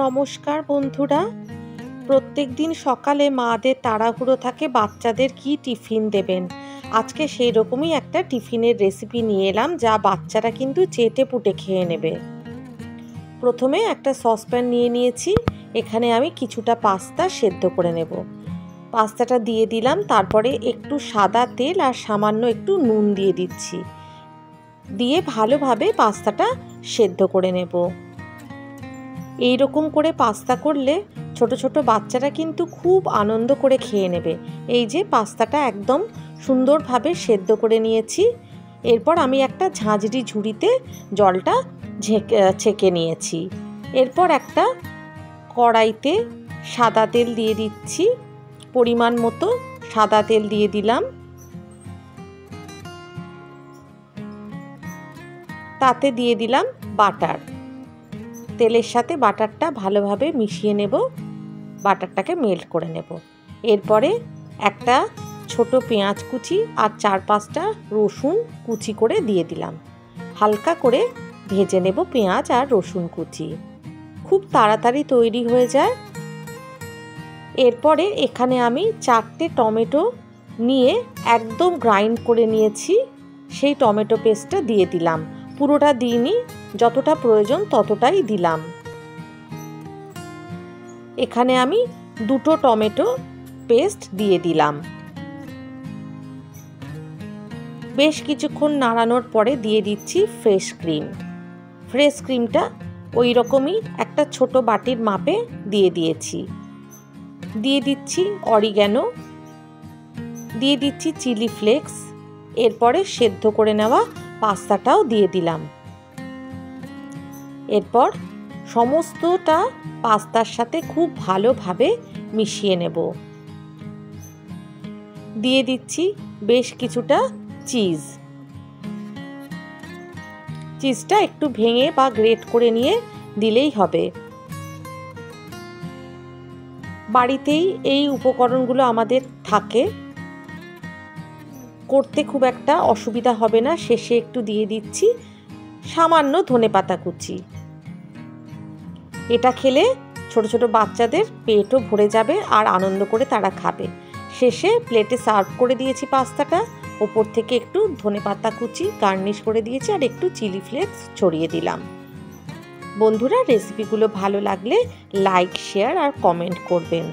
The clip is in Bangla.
নমস্কার বন্ধুরা, প্রত্যেক দিন সকালে মাদের তাড়াহুড়ো থাকে বাচ্চাদের কি টিফিন দেবেন। আজকে সেই রকমই একটা টিফিনের রেসিপি নিয়ে এলাম, যা বাচ্চারা কিন্তু চেটে পুটে খেয়ে নেবে। প্রথমে একটা সসপ্যান নিয়ে নিয়েছি, এখানে আমি কিছুটা পাস্তা সেদ্ধ করে নেব। পাস্তাটা দিয়ে দিলাম, তারপরে একটু সাদা তেল আর সামান্য একটু নুন দিয়ে দিচ্ছি, দিয়ে ভালোভাবে পাস্তাটা সেদ্ধ করে নেব। এই রকম করে পাস্তা করলে ছোট ছোট বাচ্চারা কিন্তু খুব আনন্দ করে খেয়ে নেবে। এই যে পাস্তাটা একদম সুন্দরভাবে সেদ্ধ করে নিয়েছি। এরপর আমি একটা ঝাঁঝরি ঝুড়িতে জলটা ছেঁকে নিয়েছি। এরপর একটা কড়াইতে সাদা তেল দিয়ে দিচ্ছি, পরিমাণ মতো সাদা তেল দিয়ে দিলাম। তাতে দিয়ে দিলাম বাটার। তেলের সাথে বাটারটা ভালোভাবে মিশিয়ে নেব, বাটারটাকে মেল্ট করে নেব। এরপরে একটা ছোট পেঁয়াজ কুচি আর 4-5টা রসুন কুচি করে দিয়ে দিলাম। হালকা করে ভেজে নেব পেঁয়াজ আর রসুন কুচি, খুব তাড়াতাড়ি তৈরি হয়ে যায়। এরপরে এখানে আমি 4টে টমেটো নিয়ে একদম গ্রাইন্ড করে নিয়েছি, সেই টমেটো পেস্টটা দিয়ে দিলাম। পুরোটা দিইনি, যতটা প্রয়োজন ততটাই দিলাম। এখানে আমি 2টো টমেটো পেস্ট দিয়ে দিলাম। বেশ কিছুক্ষণ নাড়ানোর পরে দিয়ে দিচ্ছি ফ্রেশ ক্রিম। ফ্রেশ ক্রিমটা ওই রকমই একটা ছোট বাটির মাপে দিয়ে দিয়েছি। দিয়ে দিচ্ছি অরিগ্যানো, দিয়ে দিচ্ছি চিলি ফ্লেক্স। এরপরে সেদ্ধ করে নেওয়া পাস্তাটাও দিয়ে দিলাম। এরপর সমস্তটা পাস্তার সাথে খুব ভালোভাবে মিশিয়ে নেব। দিয়ে দিচ্ছি বেশ কিছুটা চিজ। চিজটা একটু ভেঙে বা গ্রেট করে নিয়ে দিলেই হবে। বাড়িতেই এই উপকরণগুলো আমাদের থাকে, করতে খুব একটা অসুবিধা হবে না। শেষে একটু দিয়ে দিচ্ছি সামান্য ধনেপাতা কুচি। এটা খেলে ছোট ছোট বাচ্চাদের পেটও ভরে যাবে আর আনন্দ করে তারা খাবে। শেষে প্লেটে সার্ভ করে দিয়েছি পাস্তাটা, ওপর থেকে একটু ধনেপাতা কুচি গার্নিশ করে দিয়েছি আর একটু চিলি ফ্লেক্স ছড়িয়ে দিলাম। বন্ধুরা, রেসিপিগুলো ভালো লাগলে লাইক, শেয়ার আর কমেন্ট করবেন।